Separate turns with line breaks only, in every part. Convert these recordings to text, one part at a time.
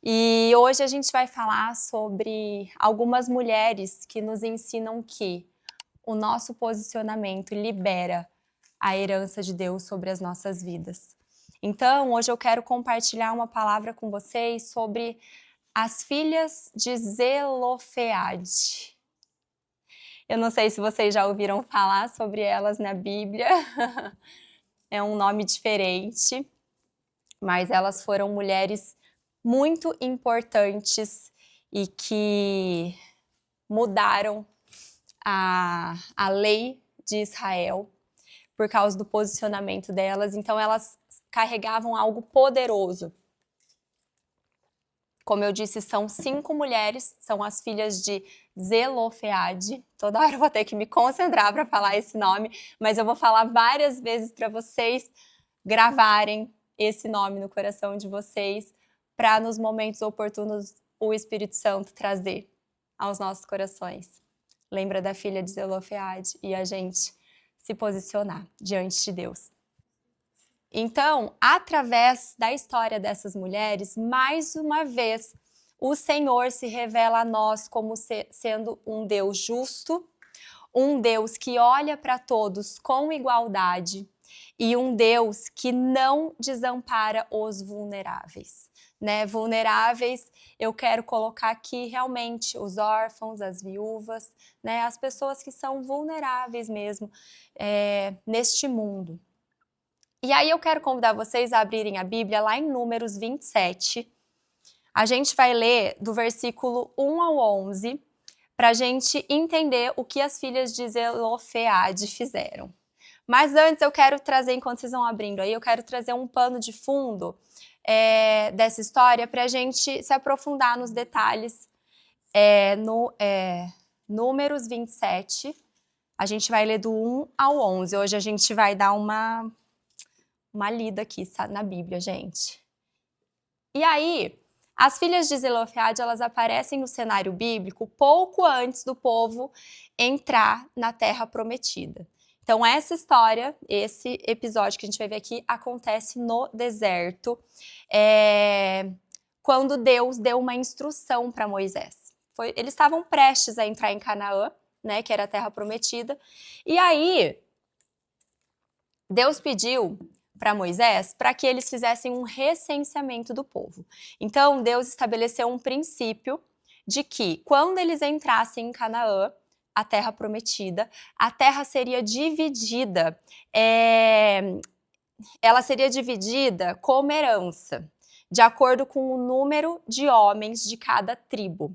E hoje a gente vai falar sobre algumas mulheres que nos ensinam que o nosso posicionamento libera a herança de Deus sobre as nossas vidas. Então, hoje eu quero compartilhar uma palavra com vocês sobre as filhas de Zelofeade. Eu não sei se vocês já ouviram falar sobre elas na Bíblia. É um nome diferente, mas elas foram mulheres muito importantes e que mudaram a lei de Israel por causa do posicionamento delas. Então elas carregavam algo poderoso. Como eu disse, são 5 mulheres, são as filhas de Zelofeade. Toda hora eu vou ter que me concentrar para falar esse nome, mas eu vou falar várias vezes para vocês gravarem esse nome no coração de vocês, para nos momentos oportunos o Espírito Santo trazer aos nossos corações. Lembra da filha de Zelofeade e a gente se posicionar diante de Deus. Então, através da história dessas mulheres, mais uma vez, o Senhor se revela a nós como sendo um Deus justo, um Deus que olha para todos com igualdade e um Deus que não desampara os vulneráveis. Vulneráveis, eu quero colocar aqui realmente os órfãos, as viúvas, as pessoas que são vulneráveis mesmo neste mundo. E aí eu quero convidar vocês a abrirem a Bíblia lá em Números 27. A gente vai ler do versículo 1 ao 11, para a gente entender o que as filhas de Zelofeade fizeram. Mas antes eu quero trazer, enquanto vocês vão abrindo aí, eu quero trazer um pano de fundo dessa história para a gente se aprofundar nos detalhes. Números 27, a gente vai ler do 1 ao 11. Hoje a gente vai dar uma lida aqui na Bíblia, gente. E aí, as filhas de Zelofeade, elas aparecem no cenário bíblico pouco antes do povo entrar na Terra Prometida. Então, essa história, esse episódio que a gente vai ver aqui, acontece no deserto, quando Deus deu uma instrução para Moisés. Eles estavam prestes a entrar em Canaã, que era a Terra Prometida, e aí Deus pediu para Moisés para que eles fizessem um recenseamento do povo. Então, Deus estabeleceu um princípio de que, quando eles entrassem em Canaã, a terra prometida, a terra seria dividida, ela seria dividida como herança, de acordo com o número de homens de cada tribo.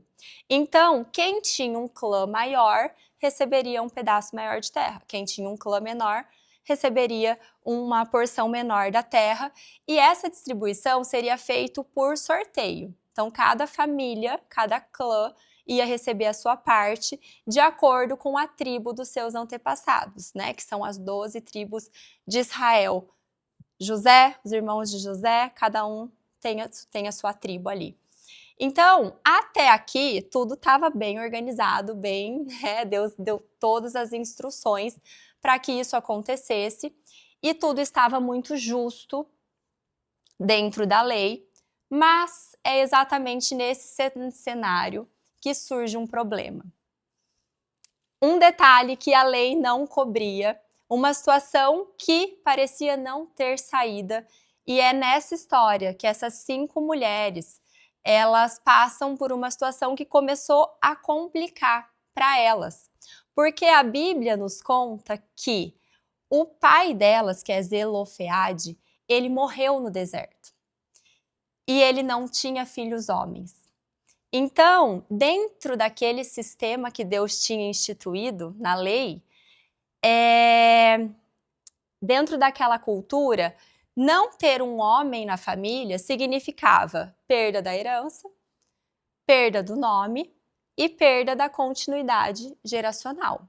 Então, quem tinha um clã maior receberia um pedaço maior de terra, quem tinha um clã menor receberia uma porção menor da terra, e essa distribuição seria feita por sorteio. Então, cada família, cada clã ia receber a sua parte de acordo com a tribo dos seus antepassados, que são as 12 tribos de Israel. José, os irmãos de José, cada um tem a sua tribo ali. Então, até aqui, tudo estava bem organizado, Deus deu todas as instruções para que isso acontecesse, e tudo estava muito justo dentro da lei, mas é exatamente nesse cenário que surge um problema. Um detalhe que a lei não cobria, uma situação que parecia não ter saída, e é nessa história que essas 5 mulheres, elas passam por uma situação que começou a complicar para elas. Porque a Bíblia nos conta que o pai delas, que é Zelofeade, ele morreu no deserto. E ele não tinha filhos homens. Então, dentro daquele sistema que Deus tinha instituído na lei, dentro daquela cultura, não ter um homem na família significava perda da herança, perda do nome e perda da continuidade geracional.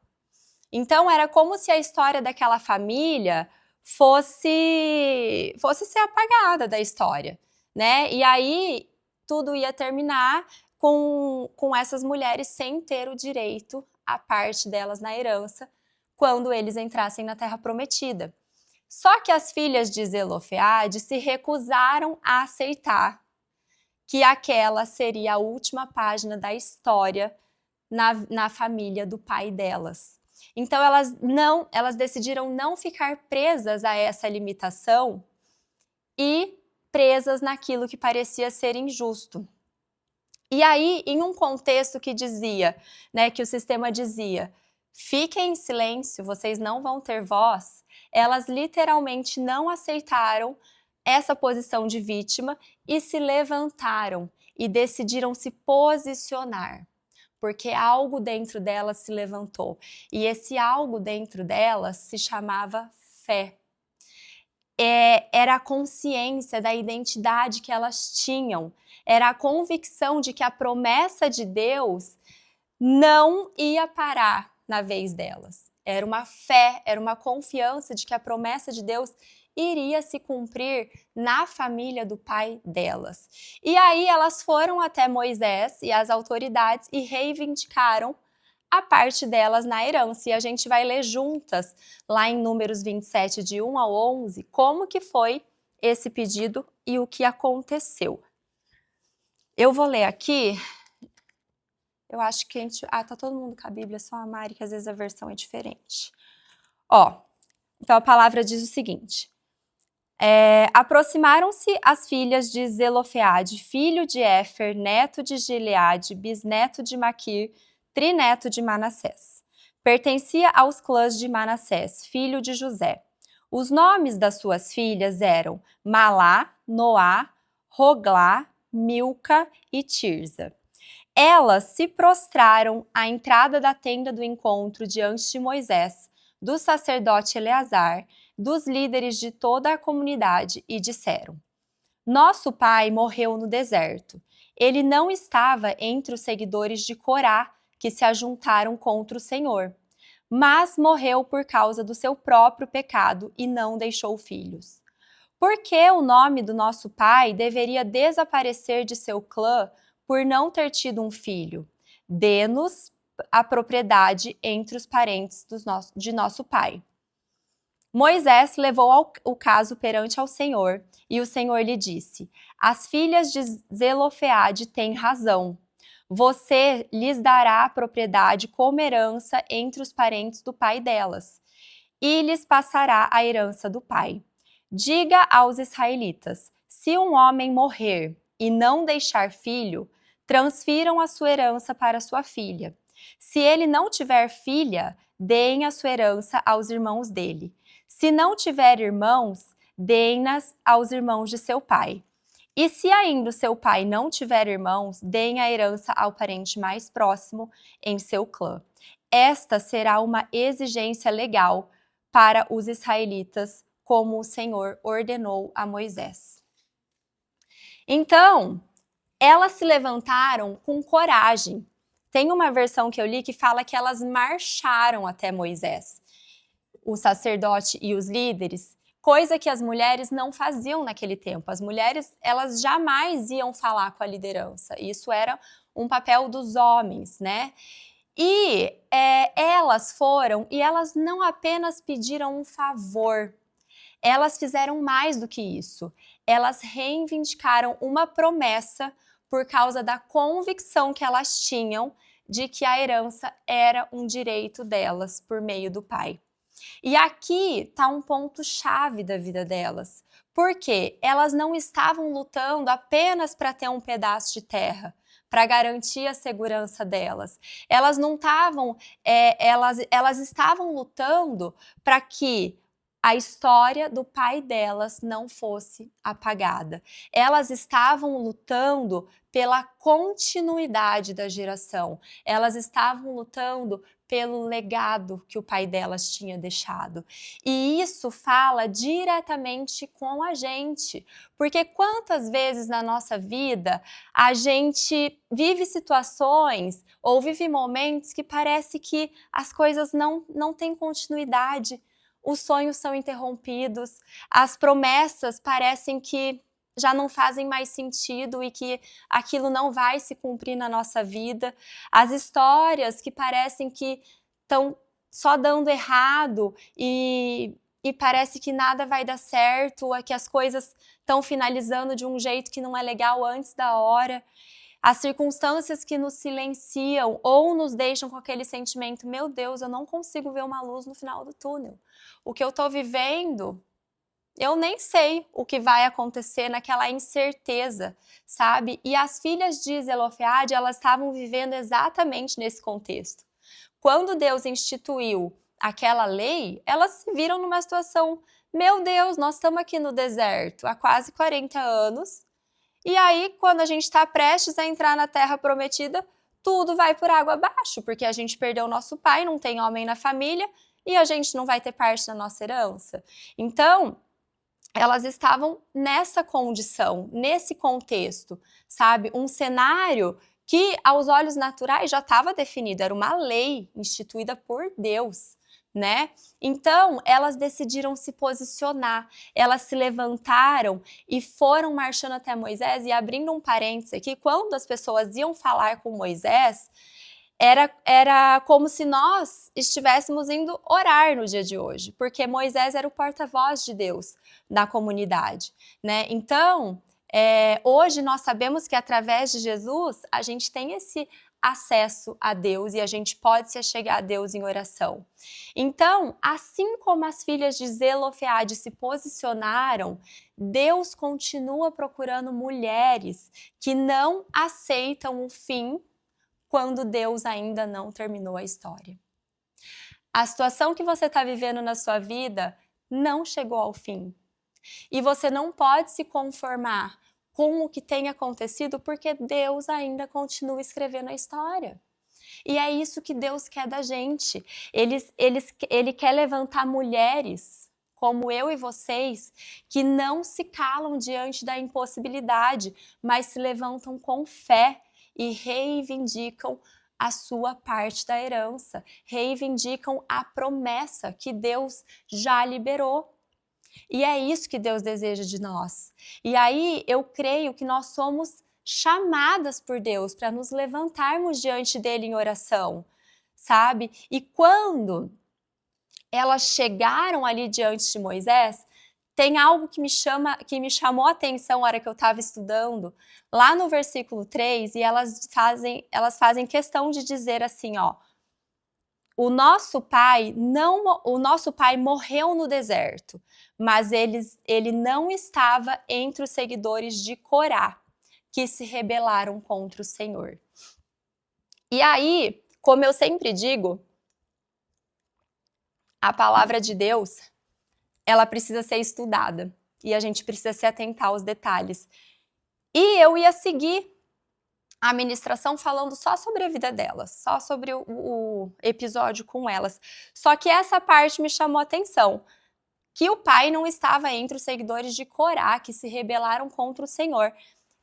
Então, era como se a história daquela família fosse ser apagada da história, E aí, tudo ia terminar com essas mulheres sem ter o direito à parte delas na herança quando eles entrassem na Terra Prometida. Só que as filhas de Zelofeade se recusaram a aceitar que aquela seria a última página da história na família do pai delas. Então elas decidiram não ficar presas a essa limitação e presas naquilo que parecia ser injusto. E aí, em um contexto que dizia, né, que o sistema dizia, fiquem em silêncio, vocês não vão ter voz, elas literalmente não aceitaram essa posição de vítima e se levantaram e decidiram se posicionar, porque algo dentro delas se levantou. E esse algo dentro delas se chamava fé. Era a consciência da identidade que elas tinham, era a convicção de que a promessa de Deus não ia parar na vez delas. Era uma fé, era uma confiança de que a promessa de Deus iria se cumprir na família do pai delas. E aí elas foram até Moisés e as autoridades e reivindicaram a parte delas na herança. E a gente vai ler juntas, lá em Números 27, de 1 ao 11, como que foi esse pedido e o que aconteceu. Eu vou ler aqui. Eu acho que a gente... tá todo mundo com a Bíblia, só a Mari, que às vezes a versão é diferente. Então a palavra diz o seguinte. Aproximaram-se as filhas de Zelofeade, filho de Éfer, neto de Gileade, bisneto de Maquir, trineto de Manassés. Pertencia aos clãs de Manassés, filho de José. Os nomes das suas filhas eram Malá, Noá, Roglá, Milca e Tirza. Elas se prostraram à entrada da tenda do encontro diante de Moisés, do sacerdote Eleazar, dos líderes de toda a comunidade e disseram: Nosso pai morreu no deserto. Ele não estava entre os seguidores de Corá, que se ajuntaram contra o Senhor, mas morreu por causa do seu próprio pecado e não deixou filhos. Por que o nome do nosso pai deveria desaparecer de seu clã por não ter tido um filho? Dê-nos a propriedade entre os parentes de nosso pai. Moisés levou o caso perante ao Senhor, e o Senhor lhe disse: As filhas de Zelofeade têm razão. Você lhes dará a propriedade como herança entre os parentes do pai delas, e lhes passará a herança do pai. Diga aos israelitas: se um homem morrer e não deixar filho, transfiram a sua herança para sua filha. Se ele não tiver filha, deem a sua herança aos irmãos dele. Se não tiver irmãos, deem-nas aos irmãos de seu pai. E se ainda o seu pai não tiver irmãos, deem a herança ao parente mais próximo em seu clã. Esta será uma exigência legal para os israelitas, como o Senhor ordenou a Moisés. Então, elas se levantaram com coragem. Tem uma versão que eu li que fala que elas marcharam até Moisés, o sacerdote e os líderes, coisa que as mulheres não faziam naquele tempo. As mulheres, elas jamais iam falar com a liderança. Isso era um papel dos homens, né? E elas foram e elas não apenas pediram um favor, elas fizeram mais do que isso. Elas reivindicaram uma promessa por causa da convicção que elas tinham de que a herança era um direito delas por meio do pai. E aqui está um ponto-chave da vida delas, porque elas não estavam lutando apenas para ter um pedaço de terra, para garantir a segurança delas. Elas não estavam, elas estavam lutando para que a história do pai delas não fosse apagada. Elas estavam lutando pela continuidade da geração. Elas estavam lutando pelo legado que o pai delas tinha deixado. E isso fala diretamente com a gente, porque quantas vezes na nossa vida a gente vive situações ou vive momentos que parece que as coisas não têm continuidade, os sonhos são interrompidos, as promessas parecem que já não fazem mais sentido e que aquilo não vai se cumprir na nossa vida. As histórias que parecem que estão só dando errado e e parece que nada vai dar certo, que as coisas estão finalizando de um jeito que não é legal antes da hora. As circunstâncias que nos silenciam ou nos deixam com aquele sentimento, meu Deus, eu não consigo ver uma luz no final do túnel. O que eu estou vivendo, eu nem sei o que vai acontecer, naquela incerteza, sabe? E as filhas de Zelofeade, elas estavam vivendo exatamente nesse contexto. Quando Deus instituiu aquela lei, elas se viram numa situação, meu Deus, nós estamos aqui no deserto há quase 40 anos, e aí quando a gente está prestes a entrar na Terra Prometida, tudo vai por água abaixo, porque a gente perdeu o nosso pai, não tem homem na família, e a gente não vai ter parte da nossa herança. Então, elas estavam nessa condição, nesse contexto, sabe? Um cenário que, aos olhos naturais, já estava definido, era uma lei instituída por Deus, né? Então, elas decidiram se posicionar, elas se levantaram e foram marchando até Moisés, e abrindo um parênteses aqui, quando as pessoas iam falar com Moisés, era como se nós estivéssemos indo orar no dia de hoje, porque Moisés era o porta-voz de Deus na comunidade, né? Então, hoje nós sabemos que através de Jesus a gente tem esse acesso a Deus e a gente pode se achegar a Deus em oração. Então, assim como as filhas de Zelofeade se posicionaram, Deus continua procurando mulheres que não aceitam o fim quando Deus ainda não terminou a história. A situação que você está vivendo na sua vida não chegou ao fim. E você não pode se conformar com o que tem acontecido, porque Deus ainda continua escrevendo a história. E é isso que Deus quer da gente. Ele quer levantar mulheres como eu e vocês, que não se calam diante da impossibilidade, mas se levantam com fé e reivindicam a sua parte da herança, reivindicam a promessa que Deus já liberou. E é isso que Deus deseja de nós. E aí eu creio que nós somos chamadas por Deus para nos levantarmos diante dele em oração, sabe? E quando elas chegaram ali diante de Moisés, tem algo que me chamou a atenção na hora que eu estava estudando, lá no versículo 3, e elas fazem questão de dizer assim, ó, o nosso pai morreu no deserto, mas ele não estava entre os seguidores de Corá, que se rebelaram contra o Senhor. E aí, como eu sempre digo, a palavra de Deus, ela precisa ser estudada e a gente precisa se atentar aos detalhes. E eu ia seguir a ministração falando só sobre a vida delas, só sobre o episódio com elas. Só que essa parte me chamou a atenção, que o pai não estava entre os seguidores de Corá, que se rebelaram contra o Senhor.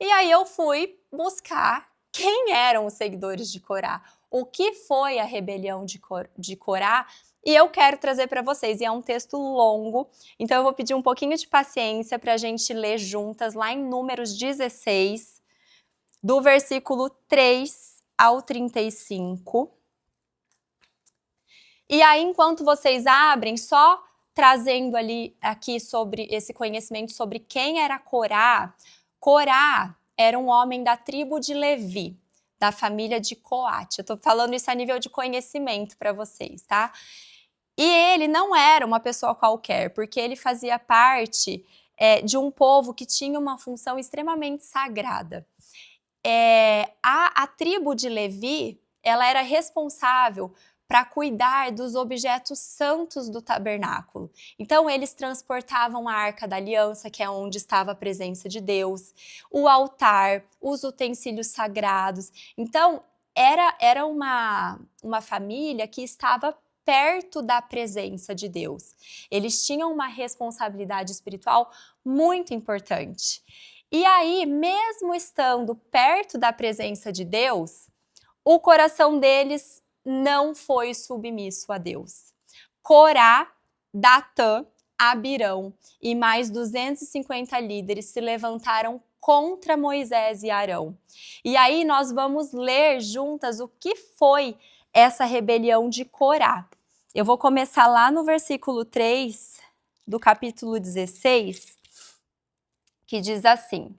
E aí eu fui buscar quem eram os seguidores de Corá, o que foi a rebelião de Corá, e eu quero trazer para vocês, e é um texto longo, então eu vou pedir um pouquinho de paciência para a gente ler juntas, lá em Números 16, do versículo 3 ao 35. E aí, enquanto vocês abrem, só trazendo aqui sobre esse conhecimento sobre quem era Corá. Corá era um homem da tribo de Levi, da família de Coate. Eu tô falando isso a nível de conhecimento para vocês, tá? E ele não era uma pessoa qualquer, porque ele fazia parte de um povo que tinha uma função extremamente sagrada. A tribo de Levi, ela era responsável para cuidar dos objetos santos do tabernáculo. Então, eles transportavam a Arca da Aliança, que é onde estava a presença de Deus, o altar, os utensílios sagrados. Então, era uma família que estava perto da presença de Deus. Eles tinham uma responsabilidade espiritual muito importante. E aí, mesmo estando perto da presença de Deus, o coração deles não foi submisso a Deus. Corá, Datã, Abirão e mais 250 líderes se levantaram contra Moisés e Arão. E aí nós vamos ler juntas o que foi essa rebelião de Corá. Eu vou começar lá no versículo 3 do capítulo 16, que diz assim: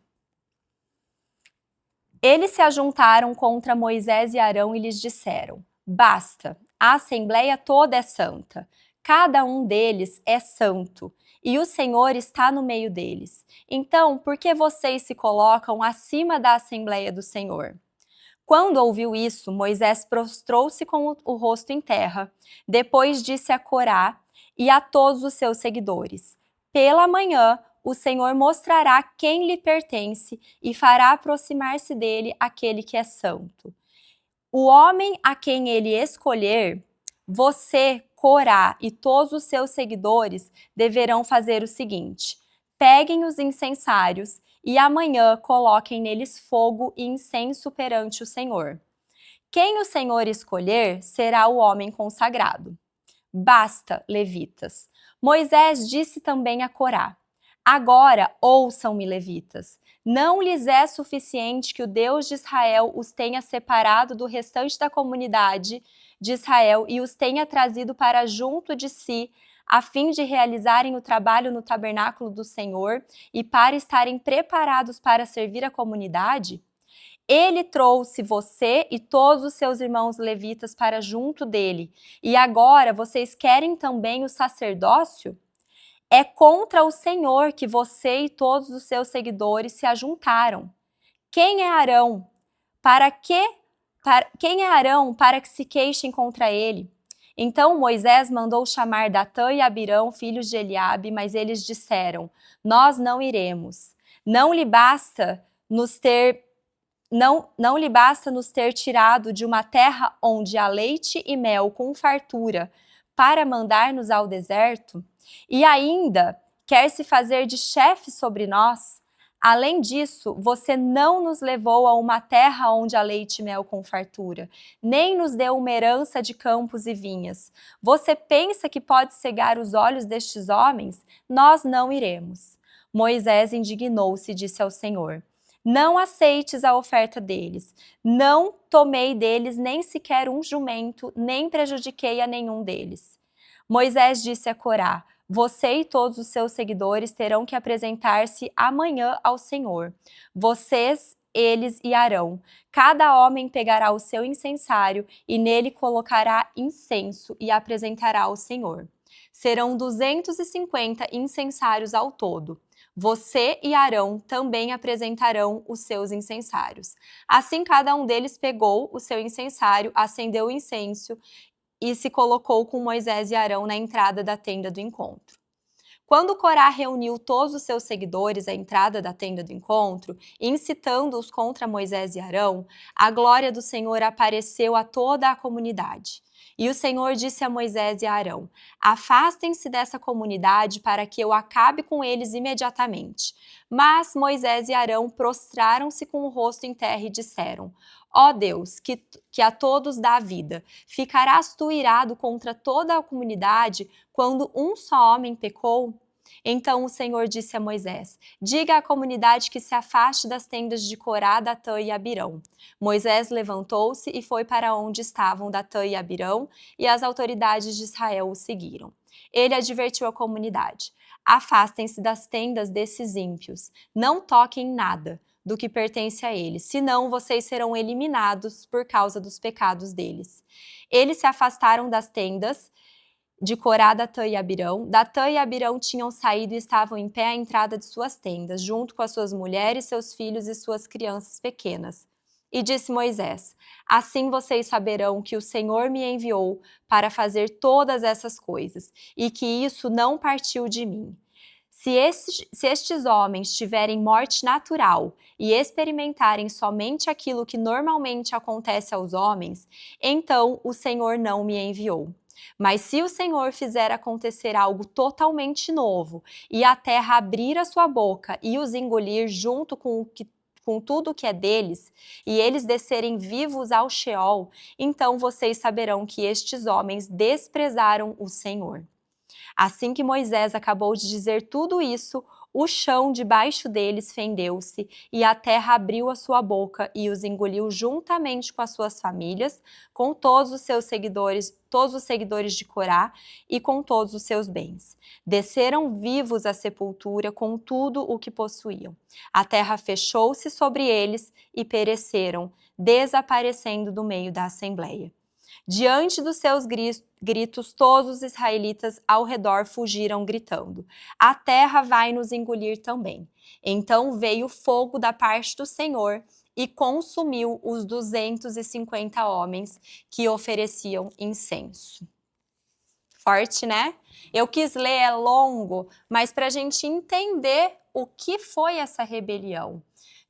Eles se ajuntaram contra Moisés e Arão e lhes disseram: Basta, a assembleia toda é santa, cada um deles é santo, e o Senhor está no meio deles. Então, por que vocês se colocam acima da assembleia do Senhor? Quando ouviu isso, Moisés prostrou-se com o rosto em terra. Depois disse a Corá e a todos os seus seguidores: Pela manhã, o Senhor mostrará quem lhe pertence e fará aproximar-se dele aquele que é santo. O homem a quem ele escolher, você, Corá e todos os seus seguidores deverão fazer o seguinte: peguem os incensários e amanhã coloquem neles fogo e incenso perante o Senhor. Quem o Senhor escolher será o homem consagrado. Basta, levitas. Moisés disse também a Corá: Agora ouçam-me, levitas. Não lhes é suficiente que o Deus de Israel os tenha separado do restante da comunidade de Israel e os tenha trazido para junto de si, a fim de realizarem o trabalho no tabernáculo do Senhor e para estarem preparados para servir a comunidade? Ele trouxe você e todos os seus irmãos levitas para junto dele, e agora vocês querem também o sacerdócio? É contra o Senhor que você e todos os seus seguidores se ajuntaram. Quem é Arão? Quem é Arão para que se queixem contra ele? Então Moisés mandou chamar Datã e Abirão, filhos de Eliabe, mas eles disseram: Nós não iremos. Não lhe basta nos ter tirado de uma terra onde há leite e mel com fartura, para mandar-nos ao deserto? E ainda quer se fazer de chefe sobre nós? Além disso, você não nos levou a uma terra onde há leite e mel com fartura, nem nos deu uma herança de campos e vinhas. Você pensa que pode cegar os olhos destes homens? Nós não iremos. Moisés indignou-se e disse ao Senhor: Não aceites a oferta deles. Não tomei deles nem sequer um jumento, nem prejudiquei a nenhum deles. Moisés disse a Corá: Você e todos os seus seguidores terão que apresentar-se amanhã ao Senhor. Vocês, eles e Arão. Cada homem pegará o seu incensário e nele colocará incenso e apresentará ao Senhor. Serão 250 incensários ao todo. Você e Arão também apresentarão os seus incensários. Assim, cada um deles pegou o seu incensário, acendeu o incenso e se colocou com Moisés e Arão na entrada da tenda do encontro. Quando Corá reuniu todos os seus seguidores à entrada da tenda do encontro, incitando-os contra Moisés e Arão, a glória do Senhor apareceu a toda a comunidade. E o Senhor disse a Moisés e a Arão: Afastem-se dessa comunidade para que eu acabe com eles imediatamente. Mas Moisés e Arão prostraram-se com o rosto em terra e disseram: Ó Deus, que a todos dá vida, ficarás tu irado contra toda a comunidade quando um só homem pecou? Então o Senhor disse a Moisés: Diga à comunidade que se afaste das tendas de Corá, Datã e Abirão. Moisés levantou-se e foi para onde estavam Datã e Abirão, e as autoridades de Israel o seguiram. Ele advertiu a comunidade: Afastem-se das tendas desses ímpios, não toquem nada do que pertence a eles, senão vocês serão eliminados por causa dos pecados deles. Eles se afastaram das tendas de Corá, Datã e Abirão. Datã e Abirão tinham saído e estavam em pé à entrada de suas tendas, junto com as suas mulheres, seus filhos e suas crianças pequenas. E disse Moisés: Assim vocês saberão que o Senhor me enviou para fazer todas essas coisas, e que isso não partiu de mim. Se estes homens tiverem morte natural e experimentarem somente aquilo que normalmente acontece aos homens, então o Senhor não me enviou. Mas se o Senhor fizer acontecer algo totalmente novo, e a terra abrir a sua boca e os engolir junto com tudo que é deles, e eles descerem vivos ao Sheol, então vocês saberão que estes homens desprezaram o Senhor. Assim que Moisés acabou de dizer tudo isso, o chão debaixo deles fendeu-se, e a terra abriu a sua boca e os engoliu juntamente com as suas famílias, com todos os seguidores de Corá e com todos os seus bens. Desceram vivos à sepultura com tudo o que possuíam. A terra fechou-se sobre eles e pereceram, desaparecendo do meio da assembleia. Diante dos seus gritos, todos os israelitas ao redor fugiram gritando: a terra vai nos engolir também. Então veio fogo da parte do Senhor e consumiu os 250 homens que ofereciam incenso. Forte, né? Eu quis ler, é longo, mas para a gente entender o que foi essa rebelião.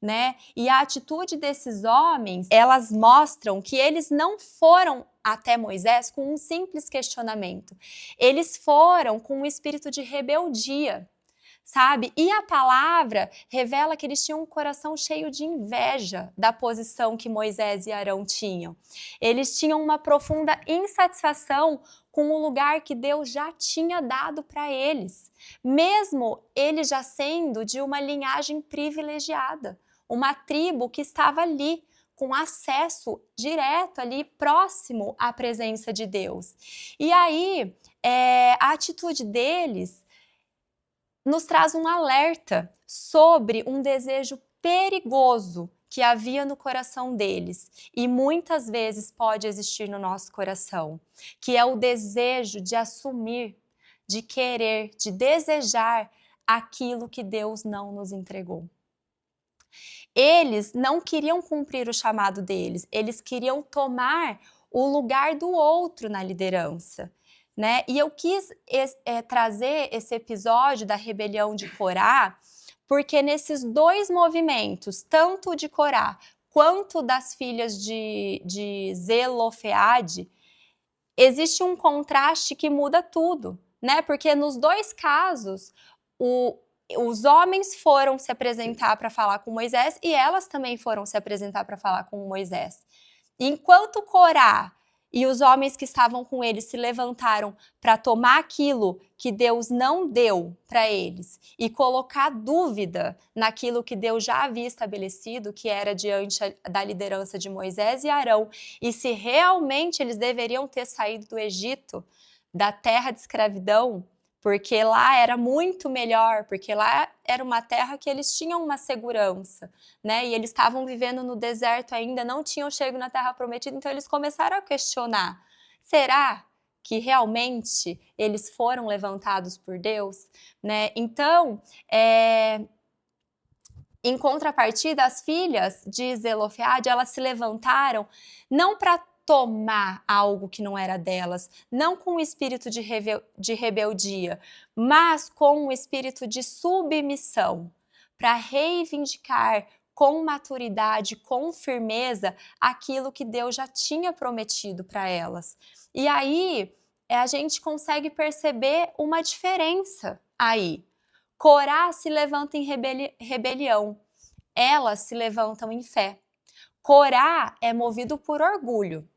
Né? E a atitude desses homens, elas mostram que eles não foram até Moisés com um simples questionamento. Eles foram com um espírito de rebeldia, sabe? E a palavra revela que eles tinham um coração cheio de inveja da posição que Moisés e Arão tinham. Eles tinham uma profunda insatisfação com o lugar que Deus já tinha dado para eles, mesmo eles já sendo de uma linhagem privilegiada, uma tribo que estava ali, com acesso direto ali, próximo à presença de Deus. E aí, a atitude deles nos traz um alerta sobre um desejo perigoso que havia no coração deles e muitas vezes pode existir no nosso coração, que é o desejo de assumir, de querer, de desejar aquilo que Deus não nos entregou. Eles não queriam cumprir o chamado deles, eles queriam tomar o lugar do outro na liderança. Né? E eu quis trazer esse episódio da rebelião de Corá, porque nesses dois movimentos, tanto de Corá quanto das filhas de Zelofeade, existe um contraste que muda tudo, né? Porque nos dois casos, os homens foram se apresentar para falar com Moisés e elas também foram se apresentar para falar com Moisés. Enquanto Corá e os homens que estavam com eles se levantaram para tomar aquilo que Deus não deu para eles e colocar dúvida naquilo que Deus já havia estabelecido, que era diante da liderança de Moisés e Arão, e se realmente eles deveriam ter saído do Egito, da terra de escravidão, porque lá era muito melhor, porque lá era uma terra que eles tinham uma segurança, né? E eles estavam vivendo no deserto ainda, não tinham chegado na terra prometida, então eles começaram a questionar: será que realmente eles foram levantados por Deus? Né? Então, em contrapartida, as filhas de Zelofeade, elas se levantaram não para tomar algo que não era delas, não com o espírito de rebeldia, mas com o espírito de submissão, para reivindicar com maturidade, com firmeza, aquilo que Deus já tinha prometido para elas. E aí, a gente consegue perceber uma diferença aí. Corá se levanta em rebelião, elas se levantam em fé. Corá é movido por orgulho,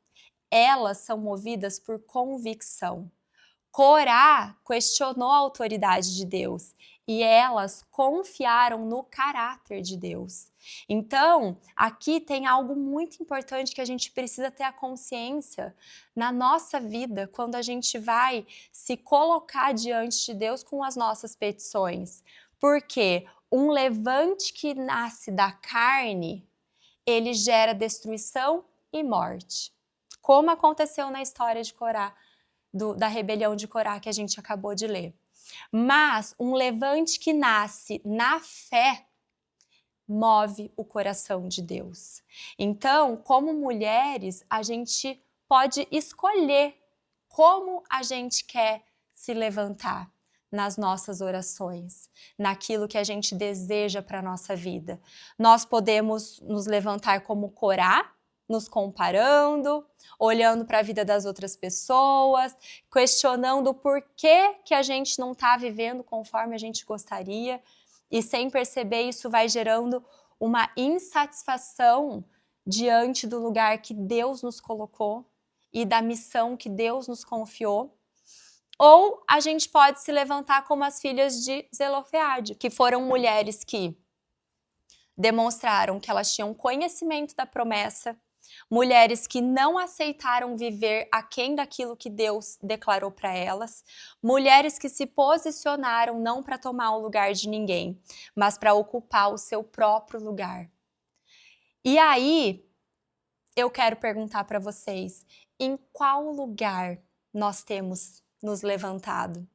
elas são movidas por convicção. Corá questionou a autoridade de Deus e elas confiaram no caráter de Deus. Então, aqui tem algo muito importante que a gente precisa ter a consciência na nossa vida quando a gente vai se colocar diante de Deus com as nossas petições. Porque um levante que nasce da carne, ele gera destruição e morte. Como aconteceu na história de Corá, da rebelião de Corá que a gente acabou de ler. Mas um levante que nasce na fé move o coração de Deus. Então, como mulheres, a gente pode escolher como a gente quer se levantar nas nossas orações, naquilo que a gente deseja para a nossa vida. Nós podemos nos levantar como Corá, nos comparando, olhando para a vida das outras pessoas, questionando por que a gente não está vivendo conforme a gente gostaria, e sem perceber isso vai gerando uma insatisfação diante do lugar que Deus nos colocou e da missão que Deus nos confiou. Ou a gente pode se levantar como as filhas de Zelofeade, que foram mulheres que demonstraram que elas tinham conhecimento da promessa, mulheres que não aceitaram viver aquém daquilo que Deus declarou para elas, mulheres que se posicionaram não para tomar o lugar de ninguém, mas para ocupar o seu próprio lugar. E aí, eu quero perguntar para vocês, em qual lugar nós temos nos levantado?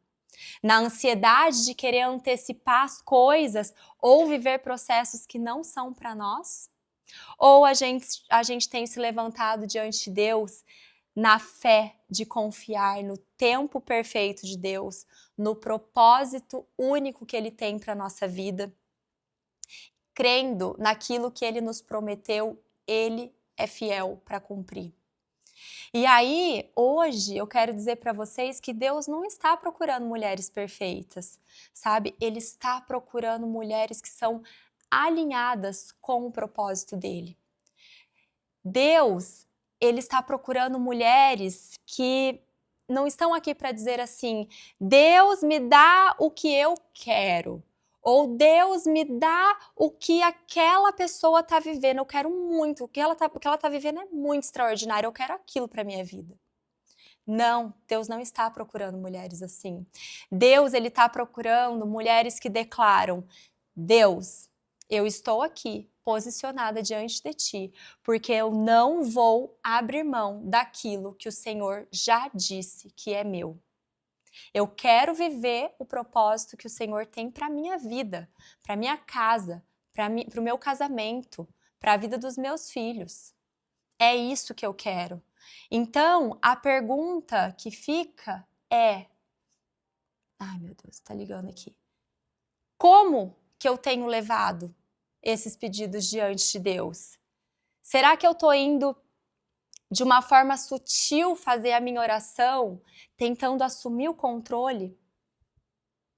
Na ansiedade de querer antecipar as coisas ou viver processos que não são para nós? Ou a gente tem se levantado diante de Deus na fé de confiar no tempo perfeito de Deus, no propósito único que Ele tem para a nossa vida, crendo naquilo que Ele nos prometeu, Ele é fiel para cumprir. E aí, hoje, eu quero dizer para vocês que Deus não está procurando mulheres perfeitas, sabe? Ele está procurando mulheres que são alinhadas com o propósito dele. Deus, ele está procurando mulheres que não estão aqui para dizer assim, Deus me dá o que eu quero. Ou Deus me dá o que aquela pessoa está vivendo. Eu quero muito. O que ela tá vivendo é muito extraordinário. Eu quero aquilo para minha vida. Não, Deus não está procurando mulheres assim. Deus, ele está procurando mulheres que declaram, Deus, eu estou aqui, posicionada diante de ti, porque eu não vou abrir mão daquilo que o Senhor já disse que é meu. Eu quero viver o propósito que o Senhor tem para a minha vida, para a minha casa, para o meu casamento, para a vida dos meus filhos. É isso que eu quero. Então, a pergunta que fica é... Ai, meu Deus, tá ligando aqui. Como que eu tenho levado esses pedidos diante de Deus? Será que eu tô indo de uma forma sutil fazer a minha oração, tentando assumir o controle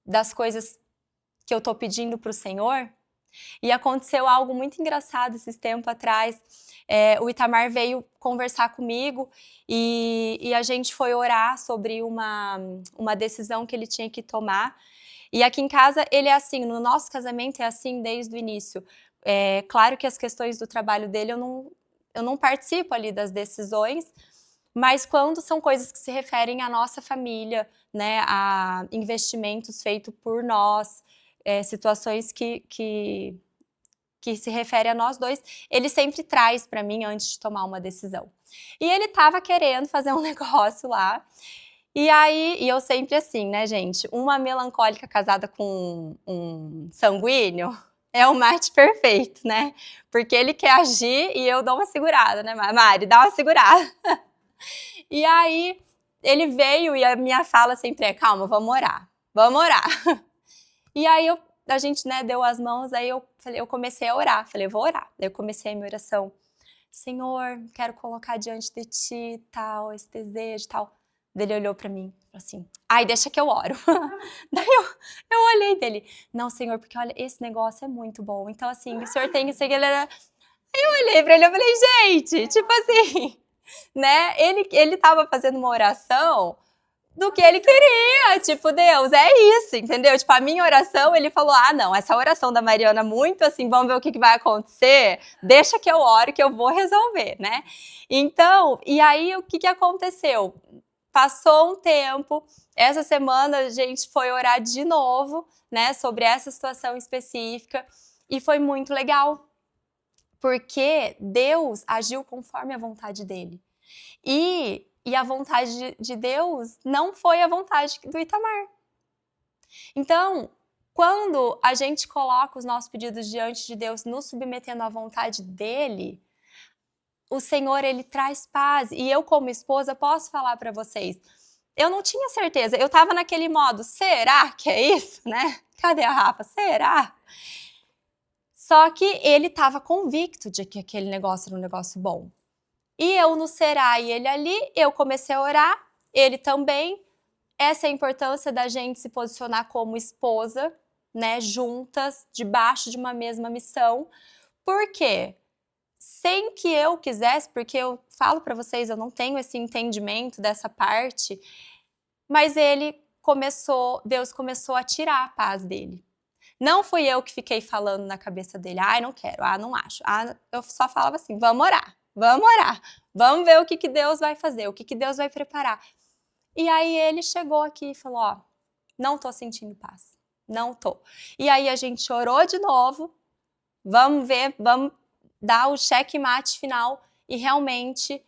das coisas que eu tô pedindo para o Senhor? E aconteceu algo muito engraçado esses tempos atrás. O Itamar veio conversar comigo e a gente foi orar sobre uma decisão que ele tinha que tomar. E aqui em casa ele é assim, no nosso casamento é assim desde o início. Claro que as questões do trabalho dele eu não participo ali das decisões, mas quando são coisas que se referem à nossa família, né, a investimentos feitos por nós, situações que se refere a nós dois, ele sempre traz para mim antes de tomar uma decisão. E ele estava querendo fazer um negócio lá, e eu sempre assim, né, gente, uma melancólica casada com um sanguíneo é o match perfeito, né? Porque ele quer agir e eu dou uma segurada, né, Mari? Dá uma segurada. E aí ele veio e a minha fala sempre é, calma, vamos orar, vamos orar. E aí a gente, né, deu as mãos, aí eu comecei a orar, falei, eu vou orar. Daí eu comecei a minha oração, Senhor, quero colocar diante de ti, tal, esse desejo, tal. Daí ele olhou pra mim, falou assim, ai, deixa que eu oro. Daí eu olhei dele, não, Senhor, porque olha, esse negócio é muito bom, então assim, o Senhor tem isso aqui, aí eu olhei pra ele, eu falei, gente, tipo assim, né, ele tava fazendo uma oração do que ele queria, tipo, Deus, é isso, entendeu? Tipo, a minha oração, ele falou, não, essa oração da Mariana muito assim, vamos ver o que vai acontecer, deixa que eu oro que eu vou resolver, né? Então, e aí o que aconteceu? Passou um tempo, essa semana a gente foi orar de novo, né, sobre essa situação específica e foi muito legal, porque Deus agiu conforme a vontade dele. E a vontade de Deus não foi a vontade do Itamar. Então, quando a gente coloca os nossos pedidos diante de Deus, nos submetendo à vontade dele, o Senhor, ele traz paz. E eu, como esposa, posso falar para vocês, eu não tinha certeza, eu tava naquele modo, será que é isso, né? Cadê a Rafa? Será? Só que ele tava convicto de que aquele negócio era um negócio bom. E eu no será e ele ali, eu comecei a orar, ele também. Essa é a importância da gente se posicionar como esposa, né, juntas, debaixo de uma mesma missão. Por quê? Sem que eu quisesse, porque eu falo para vocês, eu não tenho esse entendimento dessa parte, mas Deus começou a tirar a paz dele. Não fui eu que fiquei falando na cabeça dele, ai, não quero, ah, não acho. Ah, eu só falava assim, vamos orar, vamos ver o que Deus vai fazer, o que Deus vai preparar. E aí ele chegou aqui e falou, ó, não tô sentindo paz, não tô. E aí a gente orou de novo, vamos ver, vamos dar o checkmate final, e realmente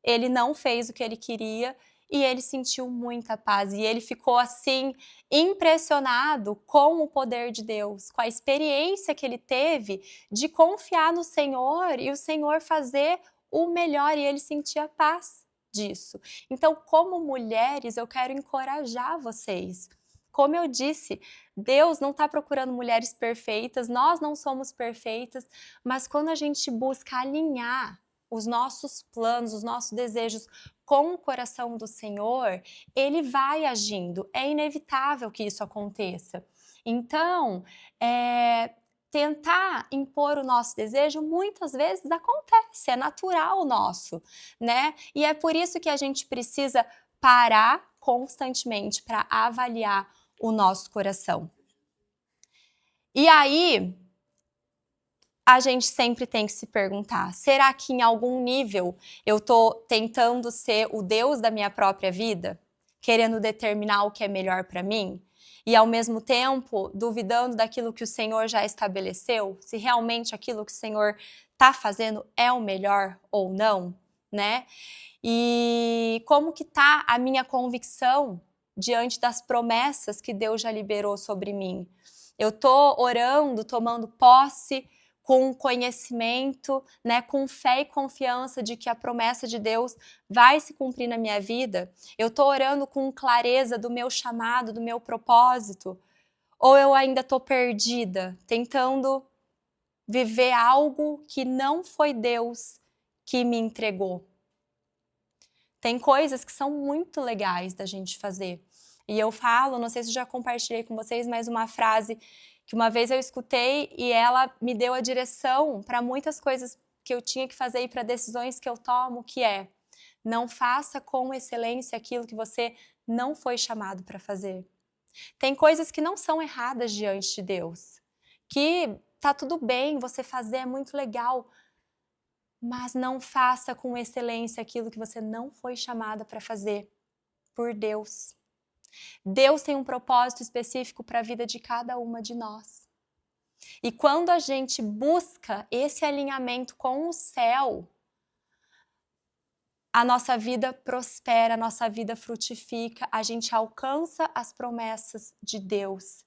ele não fez o que ele queria e ele sentiu muita paz. E ele ficou assim, impressionado com o poder de Deus, com a experiência que ele teve de confiar no Senhor e o Senhor fazer o melhor, e ele sentia paz disso. Então, como mulheres, eu quero encorajar vocês. Como eu disse, Deus não está procurando mulheres perfeitas, nós não somos perfeitas, mas quando a gente busca alinhar os nossos planos, os nossos desejos com o coração do Senhor, Ele vai agindo. É inevitável que isso aconteça. Então, tentar impor o nosso desejo muitas vezes acontece, é natural nosso, né? E é por isso que a gente precisa parar constantemente para avaliar o nosso coração. E aí, a gente sempre tem que se perguntar, será que em algum nível eu tô tentando ser o Deus da minha própria vida? Querendo determinar o que é melhor para mim? E ao mesmo tempo, duvidando daquilo que o Senhor já estabeleceu? Se realmente aquilo que o Senhor tá fazendo é o melhor ou não, né? E como que tá a minha convicção diante das promessas que Deus já liberou sobre mim? Eu tô orando, tomando posse com conhecimento, né, com fé e confiança de que a promessa de Deus vai se cumprir na minha vida? Eu tô orando com clareza do meu chamado, do meu propósito? Ou eu ainda tô perdida, tentando viver algo que não foi Deus que me entregou? Tem coisas que são muito legais da gente fazer. E eu falo, não sei se eu já compartilhei com vocês, mas uma frase que uma vez eu escutei e ela me deu a direção para muitas coisas que eu tinha que fazer e para decisões que eu tomo, que é: não faça com excelência aquilo que você não foi chamado para fazer. Tem coisas que não são erradas diante de Deus, que tá tudo bem você fazer, é muito legal, mas não faça com excelência aquilo que você não foi chamada para fazer por Deus. Deus tem um propósito específico para a vida de cada uma de nós. E quando a gente busca esse alinhamento com o céu, a nossa vida prospera, a nossa vida frutifica, a gente alcança as promessas de Deus.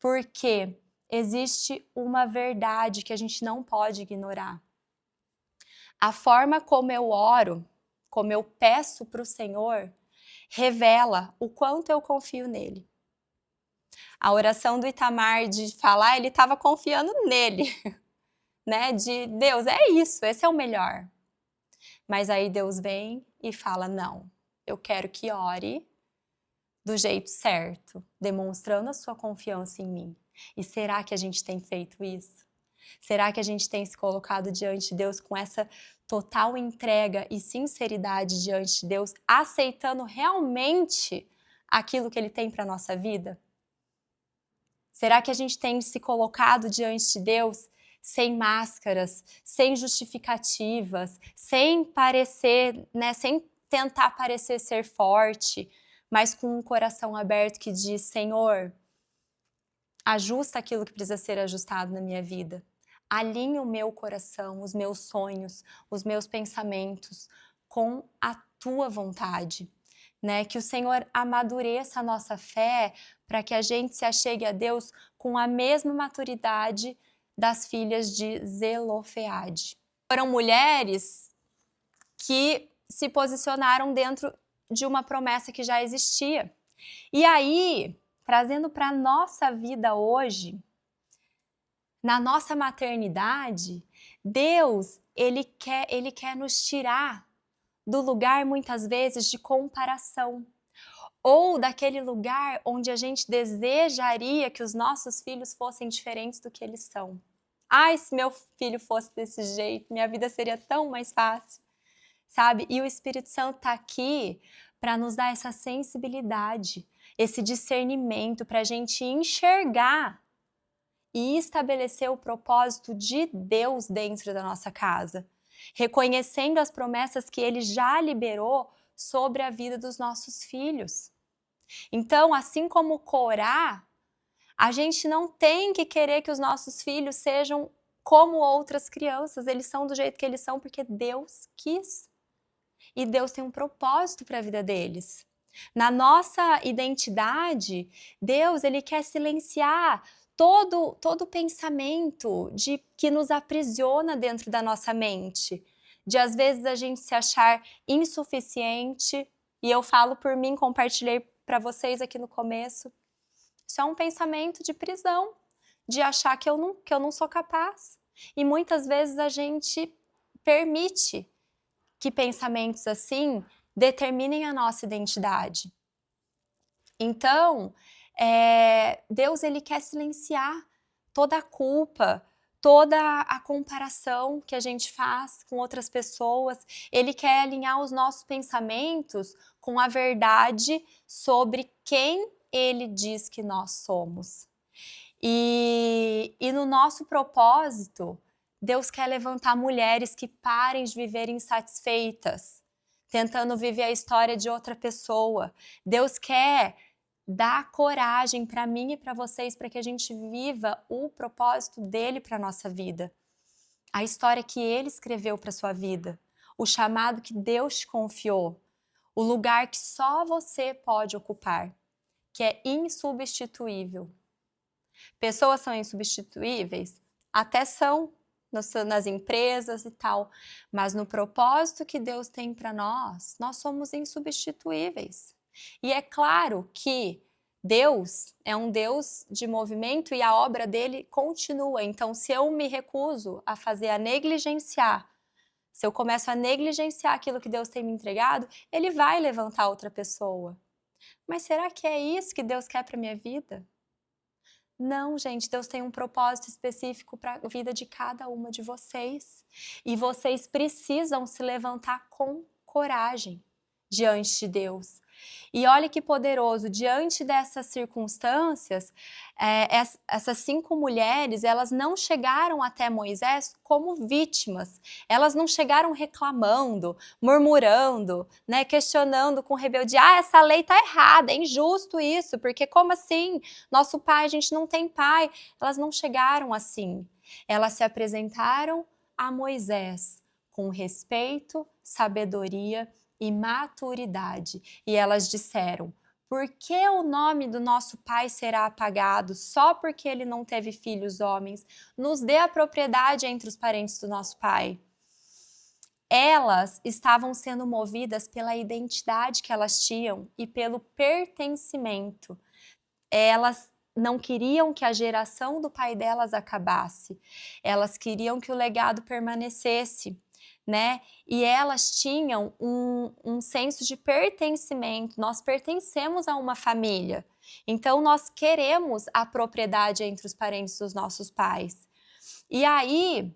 Porque existe uma verdade que a gente não pode ignorar. A forma como eu oro, como eu peço para o Senhor, revela o quanto eu confio nele. A oração do Itamar de falar, ele estava confiando nele, né? De Deus, é isso, esse é o melhor. Mas aí Deus vem e fala, não, eu quero que ore do jeito certo, demonstrando a sua confiança em mim. E será que a gente tem feito isso? Será que a gente tem se colocado diante de Deus com essa total entrega e sinceridade diante de Deus, aceitando realmente aquilo que Ele tem para a nossa vida? Será que a gente tem se colocado diante de Deus sem máscaras, sem justificativas, sem parecer, né, sem tentar parecer ser forte, mas com um coração aberto que diz, Senhor, ajusta aquilo que precisa ser ajustado na minha vida. Alinha o meu coração, os meus sonhos, os meus pensamentos com a tua vontade, né? Que o Senhor amadureça a nossa fé para que a gente se achegue a Deus com a mesma maturidade das filhas de Zelofeade. Foram mulheres que se posicionaram dentro de uma promessa que já existia. E aí, trazendo para a nossa vida hoje, na nossa maternidade, Deus, ele quer nos tirar do lugar, muitas vezes, de comparação. Ou daquele lugar onde a gente desejaria que os nossos filhos fossem diferentes do que eles são. Ai, se meu filho fosse desse jeito, minha vida seria tão mais fácil, sabe? E o Espírito Santo está aqui para nos dar essa sensibilidade, esse discernimento para a gente enxergar e estabelecer o propósito de Deus dentro da nossa casa, reconhecendo as promessas que Ele já liberou sobre a vida dos nossos filhos. Então, assim como Corá, a gente não tem que querer que os nossos filhos sejam como outras crianças, eles são do jeito que eles são porque Deus quis. E Deus tem um propósito para a vida deles. Na nossa identidade, Deus ele quer silenciar todo pensamento que nos aprisiona dentro da nossa mente. De às vezes a gente se achar insuficiente, e eu falo por mim, compartilhei para vocês aqui no começo, isso é um pensamento de prisão, de achar que eu não sou capaz. E muitas vezes a gente permite que pensamentos assim determinem a nossa identidade. Então, Deus ele quer silenciar toda a culpa, toda a comparação que a gente faz com outras pessoas. Ele quer alinhar os nossos pensamentos com a verdade sobre quem ele diz que nós somos. E no nosso propósito, Deus quer levantar mulheres que parem de viver insatisfeitas, tentando viver a história de outra pessoa. Deus quer dar coragem para mim e para vocês, para que a gente viva o propósito dele para a nossa vida. A história que ele escreveu para a sua vida. O chamado que Deus te confiou. O lugar que só você pode ocupar, que é insubstituível. Pessoas são insubstituíveis? Até são nas empresas e tal, mas no propósito que Deus tem para nós somos insubstituíveis. E é claro que Deus é um Deus de movimento e a obra dele continua. Então, se eu me recuso a negligenciar, se eu começo a negligenciar aquilo que Deus tem me entregado, ele vai levantar outra pessoa. Mas será que é isso que Deus quer para minha vida? Não, gente, Deus tem um propósito específico para a vida de cada uma de vocês. E vocês precisam se levantar com coragem diante de Deus. E olha que poderoso, diante dessas circunstâncias, essas 5 mulheres, elas não chegaram até Moisés como vítimas, elas não chegaram reclamando, murmurando, né, questionando com rebeldia, essa lei está errada, é injusto isso, porque como assim? Nosso pai, a gente não tem pai. Elas não chegaram assim, elas se apresentaram a Moisés com respeito, sabedoria e maturidade. E elas disseram, por que o nome do nosso pai será apagado só porque ele não teve filhos homens? Nos dê a propriedade entre os parentes do nosso pai. Elas estavam sendo movidas pela identidade que elas tinham e pelo pertencimento. Elas não queriam que a geração do pai delas acabasse. Elas queriam que o legado permanecesse. Né? E elas tinham um senso de pertencimento, nós pertencemos a uma família, então nós queremos a propriedade entre os parentes dos nossos pais. E aí,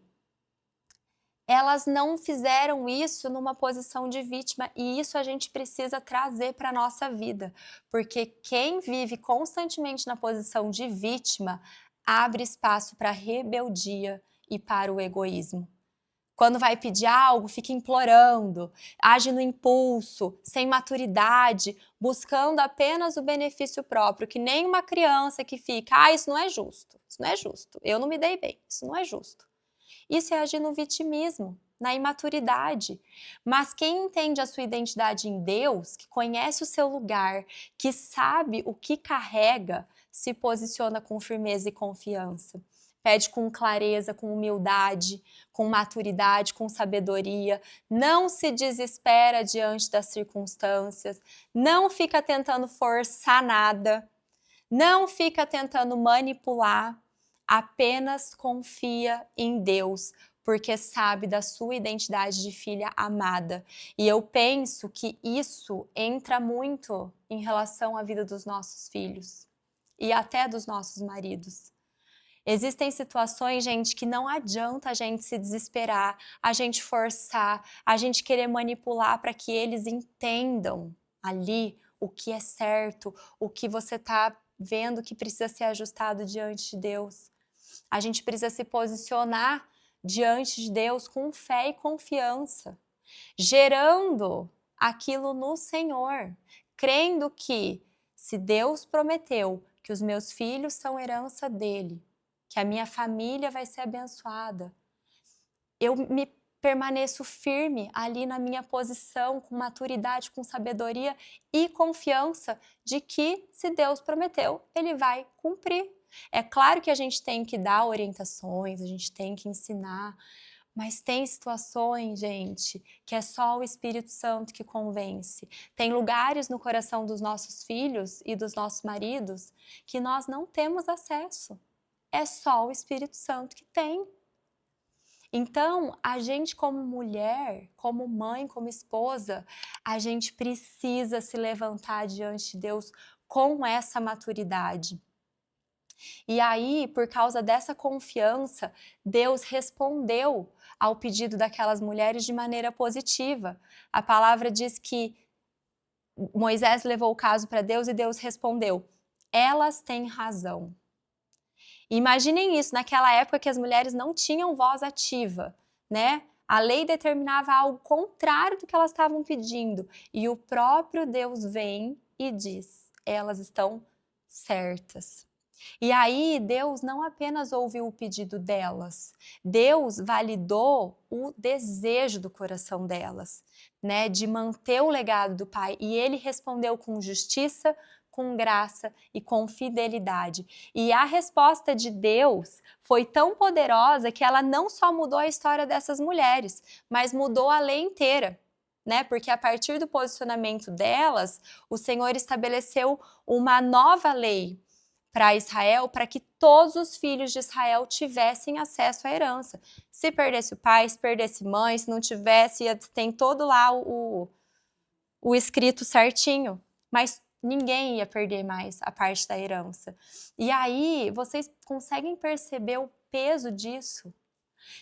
elas não fizeram isso numa posição de vítima, e isso a gente precisa trazer para a nossa vida, porque quem vive constantemente na posição de vítima abre espaço para a rebeldia e para o egoísmo. Quando vai pedir algo, fica implorando, age no impulso, sem maturidade, buscando apenas o benefício próprio, que nem uma criança que fica, isso não é justo, eu não me dei bem, isso não é justo. Isso é agir no vitimismo, na imaturidade. Mas quem entende a sua identidade em Deus, que conhece o seu lugar, que sabe o que carrega, se posiciona com firmeza e confiança. Pede com clareza, com humildade, com maturidade, com sabedoria. Não se desespera diante das circunstâncias. Não fica tentando forçar nada. Não fica tentando manipular. Apenas confia em Deus, porque sabe da sua identidade de filha amada. E eu penso que isso entra muito em relação à vida dos nossos filhos e até dos nossos maridos. Existem situações, gente, que não adianta a gente se desesperar, a gente forçar, a gente querer manipular para que eles entendam ali o que é certo, o que você está vendo que precisa ser ajustado diante de Deus. A gente precisa se posicionar diante de Deus com fé e confiança, gerando aquilo no Senhor, crendo que se Deus prometeu que os meus filhos são herança dele, que a minha família vai ser abençoada, eu me permaneço firme ali na minha posição, com maturidade, com sabedoria e confiança de que, se Deus prometeu, Ele vai cumprir. É claro que a gente tem que dar orientações, a gente tem que ensinar, mas tem situações, gente, que é só o Espírito Santo que convence. Tem lugares no coração dos nossos filhos e dos nossos maridos que nós não temos acesso. É só o Espírito Santo que tem. Então, a gente como mulher, como mãe, como esposa, a gente precisa se levantar diante de Deus com essa maturidade. E aí, por causa dessa confiança, Deus respondeu ao pedido daquelas mulheres de maneira positiva. A palavra diz que Moisés levou o caso para Deus e Deus respondeu: elas têm razão. Imaginem isso, naquela época que as mulheres não tinham voz ativa, né? A lei determinava algo contrário do que elas estavam pedindo. E o próprio Deus vem e diz: elas estão certas. E aí Deus não apenas ouviu o pedido delas, Deus validou o desejo do coração delas, né, de manter o legado do pai. E ele respondeu com justiça, com graça e com fidelidade. E a resposta de Deus foi tão poderosa que ela não só mudou a história dessas mulheres, mas mudou a lei inteira. Né? Porque a partir do posicionamento delas, o Senhor estabeleceu uma nova lei para Israel, para que todos os filhos de Israel tivessem acesso à herança. Se perdesse o pai, se perdesse mãe, se não tivesse, tem todo lá o escrito certinho, mas ninguém ia perder mais a parte da herança. E aí, vocês conseguem perceber o peso disso?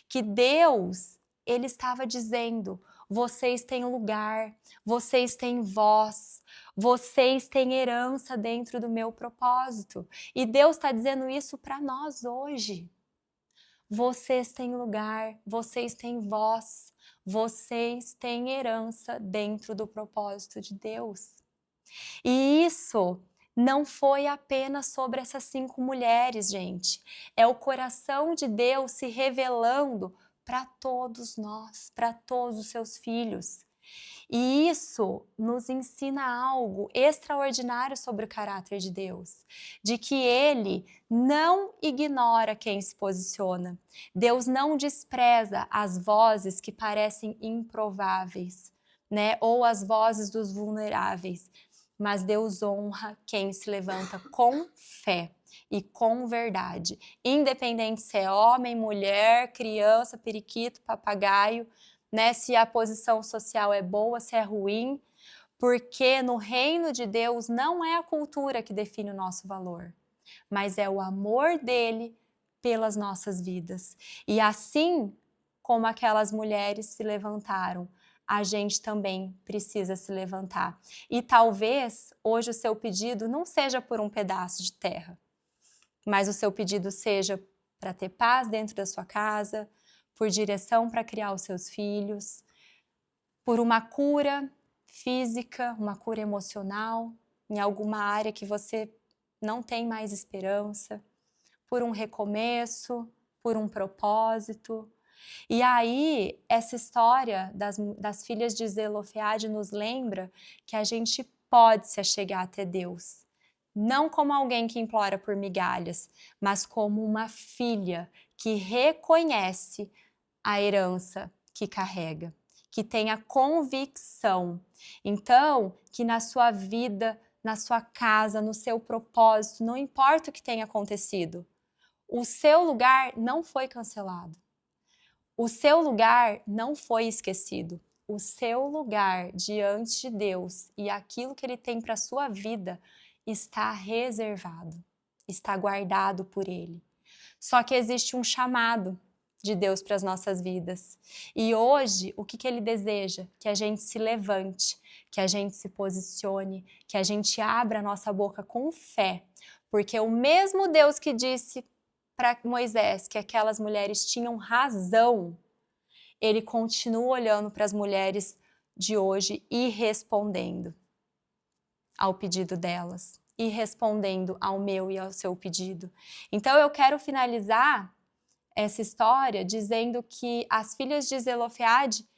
Que Deus, Ele estava dizendo: vocês têm lugar, vocês têm voz, vocês têm herança dentro do meu propósito. E Deus está dizendo isso para nós hoje. Vocês têm lugar, vocês têm voz, vocês têm herança dentro do propósito de Deus. E isso não foi apenas sobre essas 5 mulheres, gente. É o coração de Deus se revelando para todos nós, para todos os seus filhos. E isso nos ensina algo extraordinário sobre o caráter de Deus, de que Ele não ignora quem se posiciona. Deus não despreza as vozes que parecem improváveis, né? Ou as vozes dos vulneráveis. Mas Deus honra quem se levanta com fé e com verdade, independente se é homem, mulher, criança, periquito, papagaio, né? Se a posição social é boa, se é ruim, porque no reino de Deus não é a cultura que define o nosso valor, mas é o amor dele pelas nossas vidas. E assim como aquelas mulheres se levantaram, a gente também precisa se levantar. E talvez hoje o seu pedido não seja por um pedaço de terra, mas o seu pedido seja para ter paz dentro da sua casa, por direção para criar os seus filhos, por uma cura física, uma cura emocional, em alguma área que você não tem mais esperança, por um recomeço, por um propósito. E aí, essa história das filhas de Zelofeade nos lembra que a gente pode se achegar até Deus. Não como alguém que implora por migalhas, mas como uma filha que reconhece a herança que carrega, que tem a convicção. Então, que na sua vida, na sua casa, no seu propósito, não importa o que tenha acontecido, o seu lugar não foi cancelado. O seu lugar não foi esquecido. O seu lugar diante de Deus e aquilo que Ele tem para a sua vida está reservado, está guardado por Ele. Só que existe um chamado, de Deus para as nossas vidas. E hoje, o que ele deseja? Que a gente se levante, que a gente se posicione, que a gente abra a nossa boca com fé, porque o mesmo Deus que disse para Moisés que aquelas mulheres tinham razão, ele continua olhando para as mulheres de hoje e respondendo ao pedido delas, e respondendo ao meu e ao seu pedido. Então eu quero finalizar essa história dizendo que as filhas de Zelofeade,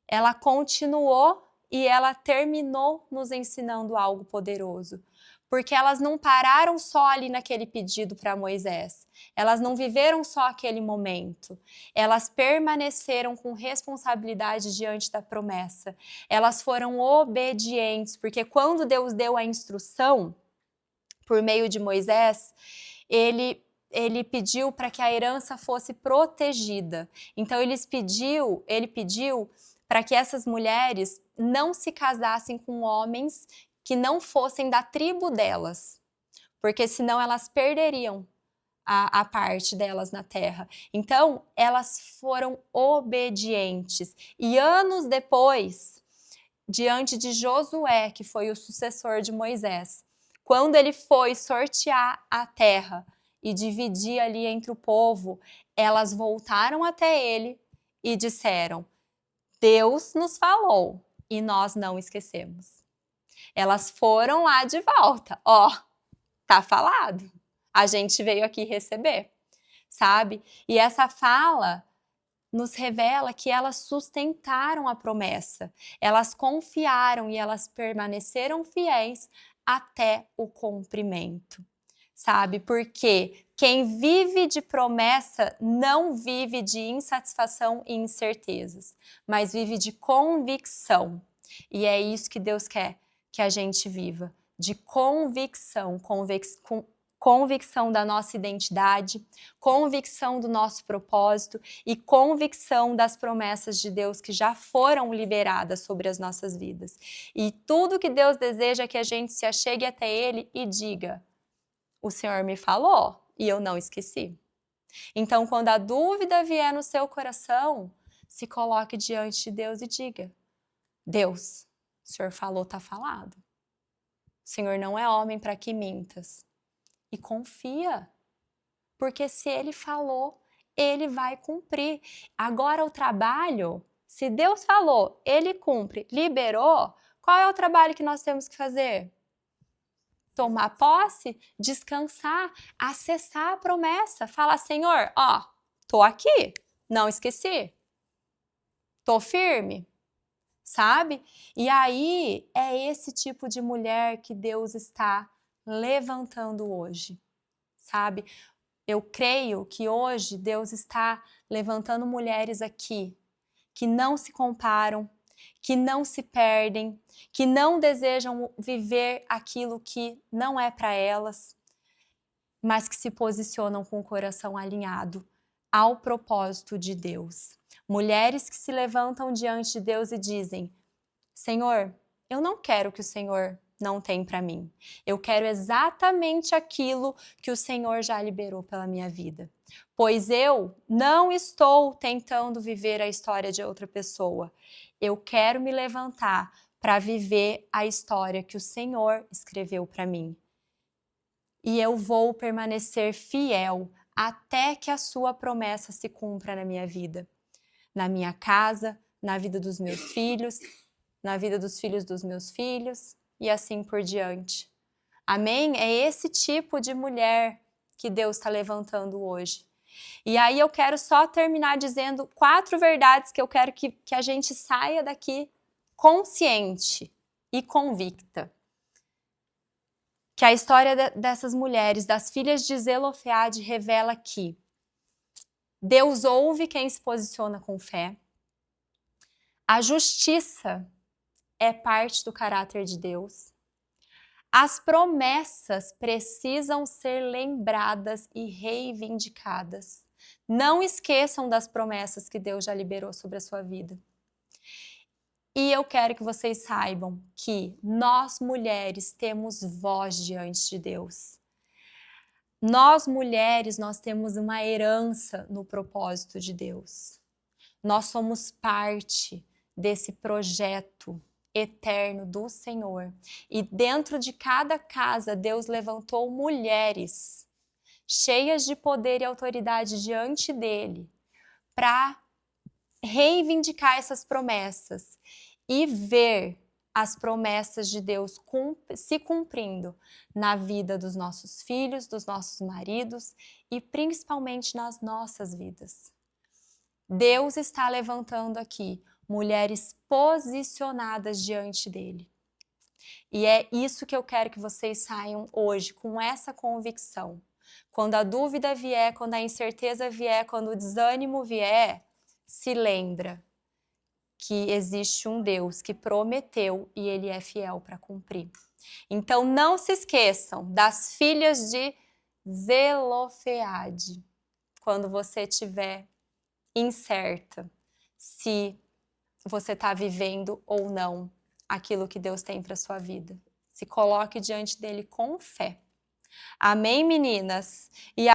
ela continuou e ela terminou nos ensinando algo poderoso, porque elas não pararam só ali naquele pedido para Moisés, elas não viveram só aquele momento, elas permaneceram com responsabilidade diante da promessa, elas foram obedientes, porque quando Deus deu a instrução por meio de Moisés, ele pediu para que a herança fosse protegida. Então ele pediu para que essas mulheres não se casassem com homens que não fossem da tribo delas, porque senão elas perderiam a parte delas na terra. Então elas foram obedientes. E anos depois, diante de Josué, que foi o sucessor de Moisés, quando ele foi sortear a terra e dividir ali entre o povo, elas voltaram até ele e disseram: Deus nos falou e nós não esquecemos. Elas foram lá de volta. Ó, tá falado. A gente veio aqui receber, sabe? E essa fala nos revela que elas sustentaram a promessa. Elas confiaram e elas permaneceram fiéis até o cumprimento. Sabe? Porque quem vive de promessa não vive de insatisfação e incertezas, mas vive de convicção. E é isso que Deus quer que a gente viva, de convicção, convicção da nossa identidade, convicção do nosso propósito e convicção das promessas de Deus que já foram liberadas sobre as nossas vidas. E tudo que Deus deseja é que a gente se achegue até Ele e diga: o Senhor me falou e eu não esqueci. Então, quando a dúvida vier no seu coração, se coloque diante de Deus e diga: Deus, o Senhor falou, está falado. O Senhor não é homem para que mintas. E confia, porque se Ele falou, Ele vai cumprir. Agora o trabalho, se Deus falou, Ele cumpre, liberou, qual é o trabalho que nós temos que fazer? Tomar posse, descansar, acessar a promessa, falar: Senhor, ó, tô aqui, não esqueci, tô firme, sabe? E aí é esse tipo de mulher que Deus está levantando hoje, sabe? Eu creio que hoje Deus está levantando mulheres aqui que não se comparam, que não se perdem, que não desejam viver aquilo que não é para elas, mas que se posicionam com o coração alinhado ao propósito de Deus. Mulheres que se levantam diante de Deus e dizem: Senhor, eu não quero que o Senhor não tem para mim. Eu quero exatamente aquilo que o Senhor já liberou pela minha vida. Pois eu não estou tentando viver a história de outra pessoa. Eu quero me levantar para viver a história que o Senhor escreveu para mim. E eu vou permanecer fiel até que a sua promessa se cumpra na minha vida, na minha casa, na vida dos meus filhos, na vida dos filhos dos meus filhos e assim por diante. Amém? É esse tipo de mulher que Deus está levantando hoje. E aí eu quero só terminar dizendo 4 verdades que eu quero que a gente saia daqui consciente e convicta. Que a história dessas mulheres, das filhas de Zelofeade, revela que Deus ouve quem se posiciona com fé. A justiça é parte do caráter de Deus. As promessas precisam ser lembradas e reivindicadas. Não esqueçam das promessas que Deus já liberou sobre a sua vida. E eu quero que vocês saibam que nós, mulheres, temos voz diante de Deus. Nós mulheres, nós temos uma herança no propósito de Deus. Nós somos parte desse projeto eterno do Senhor. E dentro de cada casa, Deus levantou mulheres cheias de poder e autoridade diante dele para reivindicar essas promessas e ver as promessas de Deus se cumprindo na vida dos nossos filhos, dos nossos maridos e principalmente nas nossas vidas. Deus está levantando aqui mulheres posicionadas diante dele. E é isso que eu quero que vocês saiam hoje, com essa convicção. Quando a dúvida vier, quando a incerteza vier, quando o desânimo vier, se lembra que existe um Deus que prometeu e ele é fiel para cumprir. Então não se esqueçam das filhas de Zelofeade, quando você estiver incerta se você está vivendo ou não aquilo que Deus tem para sua vida. Se coloque diante dele com fé. Amém, meninas? E